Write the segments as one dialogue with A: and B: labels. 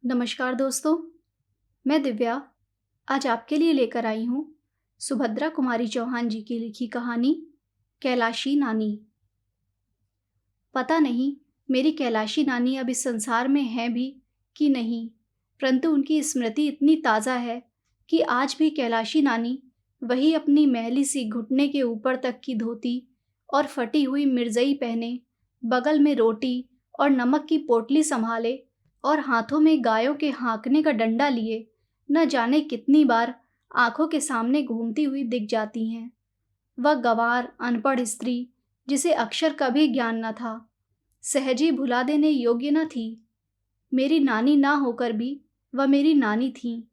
A: नमस्कार दोस्तों, मैं दिव्या आज आपके लिए लेकर आई हूँ सुभद्रा कुमारी चौहान जी की लिखी कहानी कैलाशी नानी। पता नहीं मेरी कैलाशी नानी अब इस संसार में है भी कि नहीं, परंतु उनकी स्मृति इतनी ताज़ा है कि आज भी कैलाशी नानी वही अपनी मैली सी घुटने के ऊपर तक की धोती और फटी हुई मिर्जई पहने, बगल में रोटी और नमक की पोटली संभाले और हाथों में गायों के हाँकने का डंडा लिए न जाने कितनी बार आंखों के सामने घूमती हुई दिख जाती हैं। वह गंवार अनपढ़ स्त्री जिसे अक्षर का भी ज्ञान न था, सहजी भुला देने योग्य न थी। मेरी नानी ना होकर भी वह मेरी नानी थी।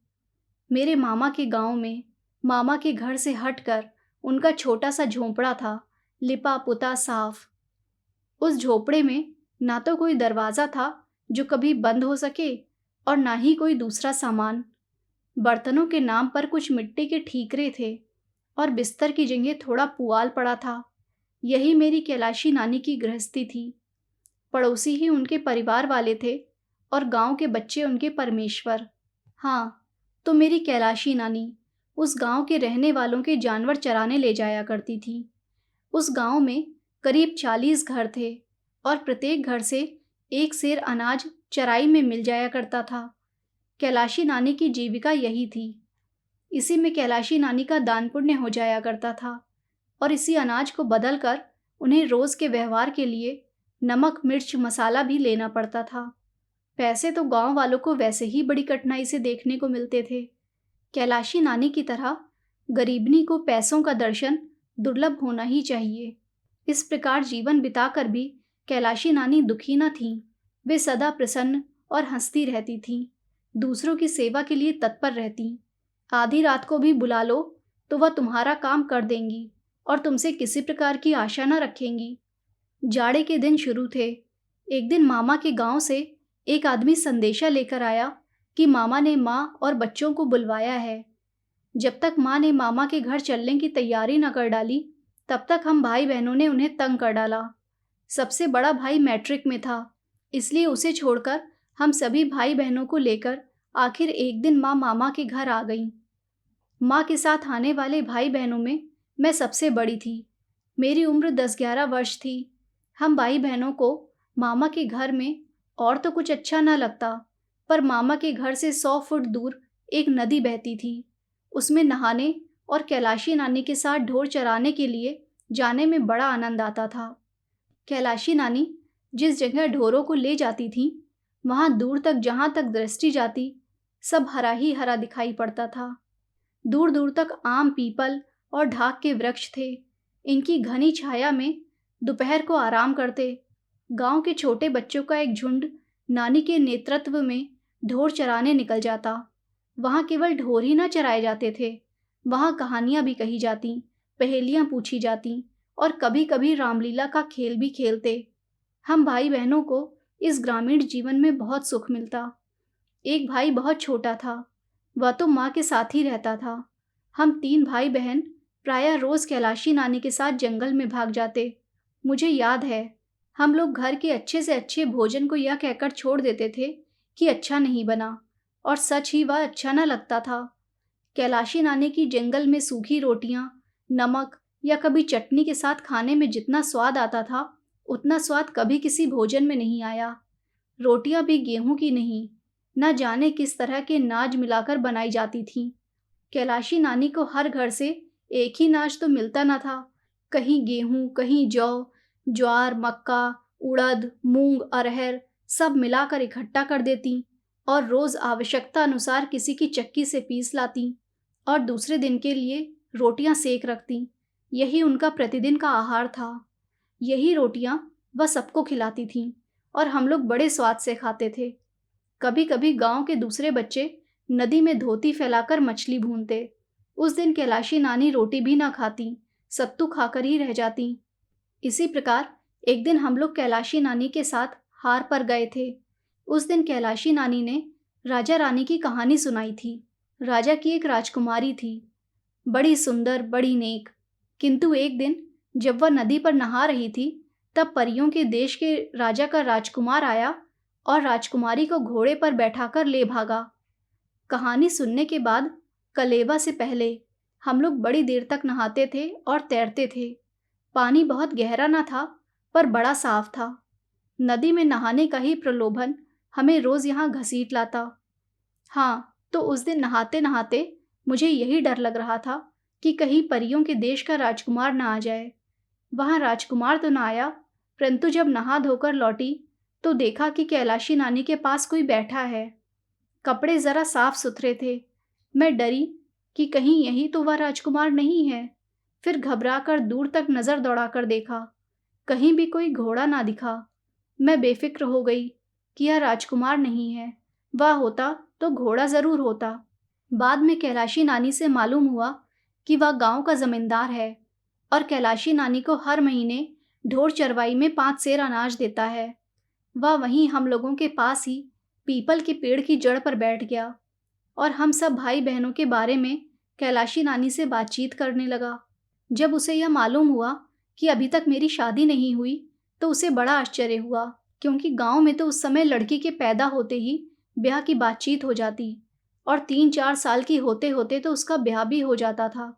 A: मेरे मामा के गांव में मामा के घर से हटकर उनका छोटा सा झोंपड़ा था, लिपा पुता साफ। उस झोपड़े में ना तो कोई दरवाज़ा था जो कभी बंद हो सके और ना ही कोई दूसरा सामान। बर्तनों के नाम पर कुछ मिट्टी के ठीकरे थे और बिस्तर की जगह थोड़ा पुआल पड़ा था। यही मेरी कैलाशी नानी की गृहस्थी थी। पड़ोसी ही उनके परिवार वाले थे और गांव के बच्चे उनके परमेश्वर। हाँ, तो मेरी कैलाशी नानी उस गांव के रहने वालों के जानवर चराने ले जाया करती थी। उस गांव में करीब 40 घर थे और प्रत्येक घर से एक सेर अनाज चराई में मिल जाया करता था। कैलाशी नानी की जीविका यही थी। इसी में कैलाशी नानी का दान पुण्य हो जाया करता था और इसी अनाज को बदल कर उन्हें रोज़ के व्यवहार के लिए नमक मिर्च मसाला भी लेना पड़ता था। पैसे तो गांव वालों को वैसे ही बड़ी कठिनाई से देखने को मिलते थे। कैलाशी नानी की तरह गरीबनी को पैसों का दर्शन दुर्लभ होना ही चाहिए। इस प्रकार जीवन बिताकर भी कैलाशी नानी दुखी न थीं। वे सदा प्रसन्न और हंसती रहती थीं। दूसरों की सेवा के लिए तत्पर रहतीं। आधी रात को भी बुला लो तो वह तुम्हारा काम कर देंगी और तुमसे किसी प्रकार की आशा न रखेंगी। जाड़े के दिन शुरू थे। एक दिन मामा के गांव से एक आदमी संदेशा लेकर आया कि मामा ने माँ और बच्चों को बुलवाया है। जब तक माँ ने मामा के घर चलने की तैयारी न कर डाली, तब तक हम भाई बहनों ने उन्हें तंग कर डाला। सबसे बड़ा भाई मैट्रिक में था, इसलिए उसे छोड़कर हम सभी भाई बहनों को लेकर आखिर एक दिन माँ मामा के घर आ गईं। माँ के साथ आने वाले भाई बहनों में मैं सबसे बड़ी थी। मेरी उम्र 10-11 वर्ष थी। हम भाई बहनों को मामा के घर में और तो कुछ अच्छा न लगता, पर मामा के घर से 100 फुट दूर एक नदी बहती थी। उसमें नहाने और कैलाशी नानी के साथ ढोर चराने के लिए जाने में बड़ा आनंद आता था। कैलाशी नानी जिस जगह ढोरों को ले जाती थीं, वहां दूर तक जहां तक दृष्टि जाती, सब हरा ही हरा दिखाई पड़ता था। दूर दूर तक आम पीपल और ढाक के वृक्ष थे। इनकी घनी छाया में दोपहर को आराम करते गांव के छोटे बच्चों का एक झुंड नानी के नेतृत्व में ढोर चराने निकल जाता। वहां केवल ढोर ही न चराए जाते थे, वहां कहानियां भी कही जाती, पहेलियां पूछी जाती और कभी कभी रामलीला का खेल भी खेलते। हम भाई बहनों को इस ग्रामीण जीवन में बहुत सुख मिलता। एक भाई बहुत छोटा था, वह तो माँ के साथ ही रहता था। हम 3 भाई बहन प्रायः रोज कैलाशी नानी के साथ जंगल में भाग जाते। मुझे याद है, हम लोग घर के अच्छे से अच्छे भोजन को यह कहकर छोड़ देते थे कि अच्छा नहीं बना, और सच ही वह अच्छा न लगता था। कैलाशी नानी की जंगल में सूखी रोटियां, नमक या कभी चटनी के साथ खाने में जितना स्वाद आता था, उतना स्वाद कभी किसी भोजन में नहीं आया। रोटियां भी गेहूं की नहीं, न जाने किस तरह के नाज मिलाकर बनाई जाती थीं। कैलाशी नानी को हर घर से एक ही नाज तो मिलता न था। कहीं गेहूं, कहीं जौ, ज्वार, मक्का, उड़द, मूंग, अरहर सब मिलाकर इकट्ठा कर देती और रोज आवश्यकता अनुसार किसी की चक्की से पीस लाती और दूसरे दिन के लिए रोटियां सेक रखती। यही उनका प्रतिदिन का आहार था। यही रोटियां वह सबको खिलाती थीं और हम लोग बड़े स्वाद से खाते थे। कभी कभी गांव के दूसरे बच्चे नदी में धोती फैलाकर मछली भूनते। उस दिन कैलाशी नानी रोटी भी ना खाती, सत्तू खाकर ही रह जाती। इसी प्रकार एक दिन हम लोग कैलाशी नानी के साथ हार पर गए थे। उस दिन कैलाशी नानी ने राजा रानी की कहानी सुनाई थी। राजा की एक राजकुमारी थी, बड़ी सुंदर, बड़ी नेक। किंतु एक दिन जब वह नदी पर नहा रही थी, तब परियों के देश के राजा का राजकुमार आया और राजकुमारी को घोड़े पर बैठाकर ले भागा। कहानी सुनने के बाद कलेवा से पहले हम लोग बड़ी देर तक नहाते थे और तैरते थे। पानी बहुत गहरा न था, पर बड़ा साफ था। नदी में नहाने का ही प्रलोभन हमें रोज यहाँ घसीट लाता। हाँ, तो उस दिन नहाते नहाते मुझे यही डर लग रहा था कि कहीं परियों के देश का राजकुमार न आ जाए। वहाँ राजकुमार तो न आया, परंतु जब नहा धोकर लौटी तो देखा कि कैलाशी नानी के पास कोई बैठा है। कपड़े जरा साफ सुथरे थे। मैं डरी कि कहीं यही तो वह राजकुमार नहीं है। फिर घबराकर दूर तक नजर दौड़ाकर देखा, कहीं भी कोई घोड़ा ना दिखा। मैं बेफिक्र हो गई कि यह राजकुमार नहीं है, वह होता तो घोड़ा जरूर होता। बाद में कैलाशी नानी से मालूम हुआ कि वह गांव का जमींदार है और कैलाशी नानी को हर महीने ढोर चरवाई में 5 सेर अनाज देता है। वह वहीं हम लोगों के पास ही पीपल के पेड़ की जड़ पर बैठ गया और हम सब भाई बहनों के बारे में कैलाशी नानी से बातचीत करने लगा। जब उसे यह मालूम हुआ कि अभी तक मेरी शादी नहीं हुई तो उसे बड़ा आश्चर्य हुआ, क्योंकि गांव में तो उस समय लड़की के पैदा होते ही ब्याह की बातचीत हो जाती और 3-4 साल की होते होते तो उसका ब्याह भी हो जाता था।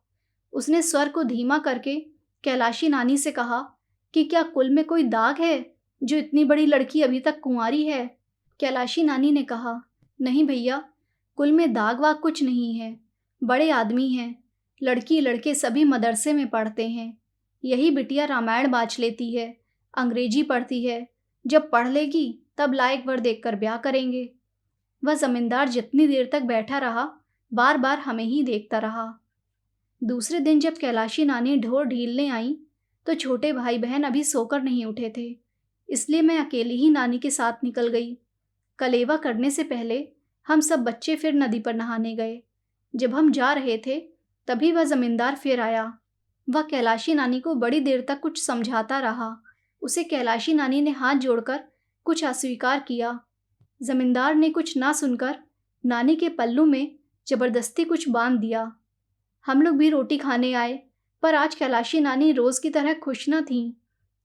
A: उसने स्वर को धीमा करके कैलाशी नानी से कहा कि क्या कुल में कोई दाग है जो इतनी बड़ी लड़की अभी तक कुंवारी है? कैलाशी नानी ने कहा, नहीं भैया, कुल में दाग वाग कुछ नहीं है। बड़े आदमी हैं, लड़की लड़के सभी मदरसे में पढ़ते हैं। यही बिटिया रामायण बाँच लेती है, अंग्रेजी पढ़ती है। जब पढ़ लेगी तब लायक वर देखकर ब्याह करेंगे। वह जमींदार जितनी देर तक बैठा रहा, बार बार हमें ही देखता रहा। दूसरे दिन जब कैलाशी नानी ढोर ढीलने आई तो छोटे भाई बहन अभी सोकर नहीं उठे थे, इसलिए मैं अकेली ही नानी के साथ निकल गई। कलेवा करने से पहले हम सब बच्चे फिर नदी पर नहाने गए। जब हम जा रहे थे तभी वह जमींदार फिर आया। वह कैलाशी नानी को बड़ी देर तक कुछ समझाता रहा। उसे कैलाशी नानी ने हाथ जोड़कर कुछ अस्वीकार किया। जमींदार ने कुछ ना सुनकर नानी के पल्लू में जबरदस्ती कुछ बांध दिया। हम लोग भी रोटी खाने आए, पर आज कैलाशी नानी रोज की तरह खुश न थीं।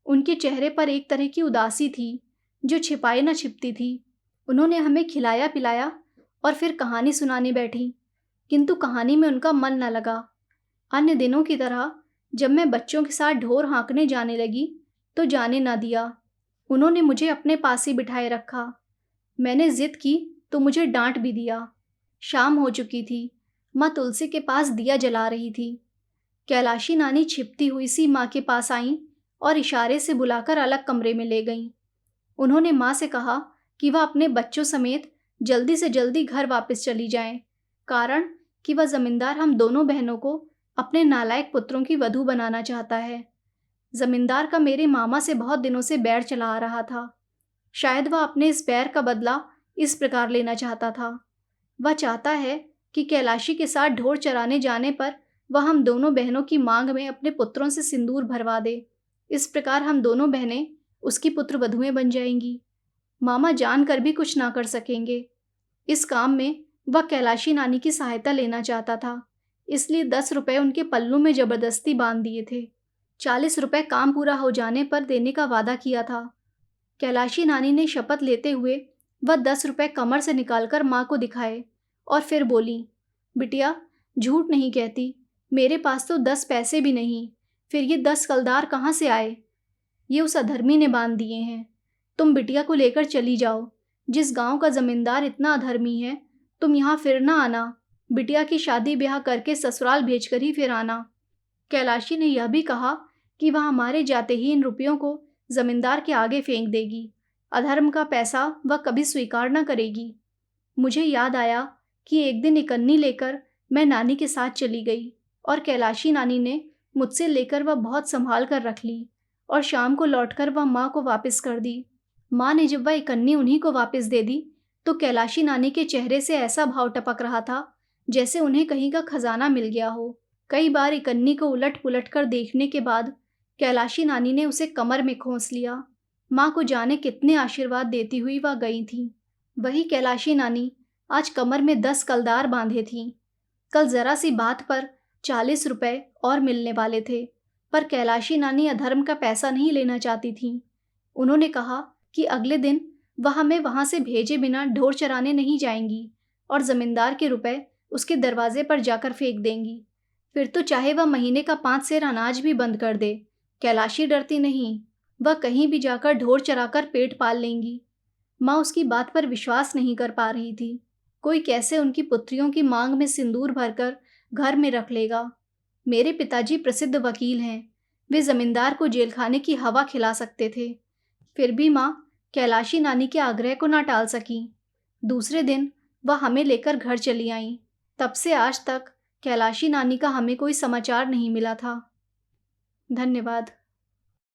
A: उनके चेहरे पर एक तरह की उदासी थी जो छिपाई न छिपती थी। उन्होंने हमें खिलाया पिलाया और फिर कहानी सुनाने बैठी, किंतु कहानी में उनका मन न लगा। अन्य दिनों की तरह जब मैं बच्चों के साथ ढोर हाँकने जाने लगी तो जाने न दिया। उन्होंने मुझे अपने पास ही बिठाए रखा। मैंने जिद की तो मुझे डांट भी दिया। शाम हो चुकी थी। माँ तुलसी के पास दिया जला रही थी। कैलाशी नानी छिपती हुई सी माँ के पास आईं और इशारे से बुलाकर अलग कमरे में ले गईं। उन्होंने माँ से कहा कि वह अपने बच्चों समेत जल्दी से जल्दी घर वापस चली जाएं, कारण कि वह जमींदार हम दोनों बहनों को अपने नालायक पुत्रों की वधू बनाना चाहता है। जमींदार का मेरे मामा से बहुत दिनों से बैर चला आ रहा था। शायद वह अपने इस बैर का बदला इस प्रकार लेना चाहता था। वह चाहता है कि कैलाशी के साथ ढोर चराने जाने पर वह हम दोनों बहनों की मांग में अपने पुत्रों से सिंदूर भरवा दे। इस प्रकार हम दोनों बहनें उसकी पुत्र वधुएं बन जाएंगी। मामा जानकर भी कुछ ना कर सकेंगे। इस काम में वह कैलाशी नानी की सहायता लेना चाहता था, इसलिए 10 रुपए उनके पल्लू में जबरदस्ती बांध दिए थे। 40 रुपए काम पूरा हो जाने पर देने का वादा किया था। कैलाशी नानी ने शपथ लेते हुए वह 10 रुपए कमर से निकालकर माँ को दिखाए और फिर बोली, बिटिया झूठ नहीं कहती, मेरे पास तो 10 पैसे भी नहीं, फिर ये 10 कलदार कहाँ से आए? ये उस अधर्मी ने बांध दिए हैं। तुम बिटिया को लेकर चली जाओ। जिस गांव का जमींदार इतना अधर्मी है, तुम यहाँ फिर ना आना। बिटिया की शादी ब्याह करके ससुराल भेजकर ही फिर आना। कैलाशी ने यह भी कहा कि वह हमारे जाते ही इन रुपयों को जमींदार के आगे फेंक देगी। अधर्म का पैसा वह कभी स्वीकार न करेगी। मुझे याद आया कि एक दिन इकन्नी लेकर मैं नानी के साथ चली गई और कैलाशी नानी ने मुझसे लेकर वह बहुत संभाल कर रख ली और शाम को लौटकर वह माँ को वापस कर दी। माँ ने जब वह इकन्नी उन्हीं को वापस दे दी तो कैलाशी नानी के चेहरे से ऐसा भाव टपक रहा था जैसे उन्हें कहीं का खजाना मिल गया हो। कई बार इकन्नी को उलट पुलट कर देखने के बाद कैलाशी नानी ने उसे कमर में खोंस लिया। माँ को जाने कितने आशीर्वाद देती हुई वह गई थी। वही कैलाशी नानी आज कमर में 10 कलदार बांधे थीं। कल जरा सी बात पर 40 रुपए और मिलने वाले थे, पर कैलाशी नानी अधर्म का पैसा नहीं लेना चाहती थीं। उन्होंने कहा कि अगले दिन वह हमें वहाँ से भेजे बिना ढोर चराने नहीं जाएंगी और जमींदार के रुपए उसके दरवाजे पर जाकर फेंक देंगी। फिर तो चाहे वह महीने का 5 सेर अनाज भी बंद कर दे, कैलाशी डरती नहीं। वह कहीं भी जाकर ढोर चराकर पेट पाल लेंगी। माँ उसकी बात पर विश्वास नहीं कर पा रही थी। कोई कैसे उनकी पुत्रियों की मांग में सिंदूर भरकर घर में रख लेगा। मेरे पिताजी प्रसिद्ध वकील हैं। वे जमींदार को जेलखाने की हवा खिला सकते थे। फिर भी माँ कैलाशी नानी के आग्रह को ना टाल सकी। दूसरे दिन वह हमें लेकर घर चली आईं। तब से आज तक कैलाशी नानी का हमें कोई समाचार नहीं मिला था। धन्यवाद।